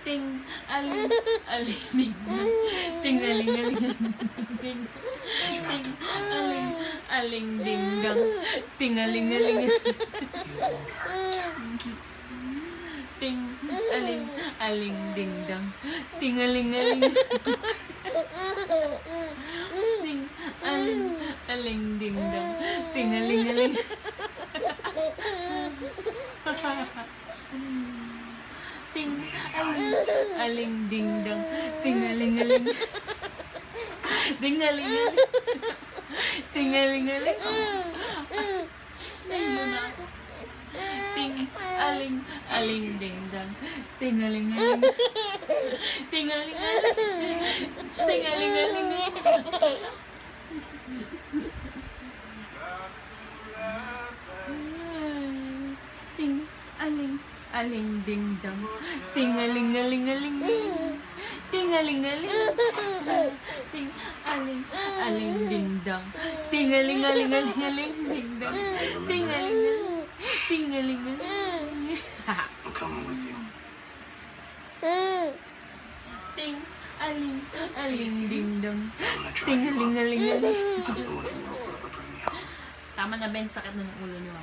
Ting, aling, aling, ding, ting, aling, aling, ding, ting, aling, aling, ding, dang, ting, aling, aling, ting, aling, aling, ding, dang, ting, aling, aling, ting, aling, aling, ding, dang, ting, aling, aling, ting, aling, aling, ding, dang, ting, aling, aling, ding, aling, aling, ting, aling, aling, nahilo na ako. Ting, aling, aling, ding, dang, ting, aling, aling, ting, aling, aling, ting, aling, aling, ting, aling, aling, ding, dang, ting, aling, aling, aling, ting, aling, aling, ting, aling, aling, ding, dang, ting, aling, aling, aling, aling, ding, dang, ting, aling, aling, ting, aling, aling, I'm coming with you. ting, aling, aling, ding, dang, I'm gonna drive ting, you aling, up. aling, aling. I'm someone who will ever bring me home. Tama na ba yung sakit na ng ulo niyo?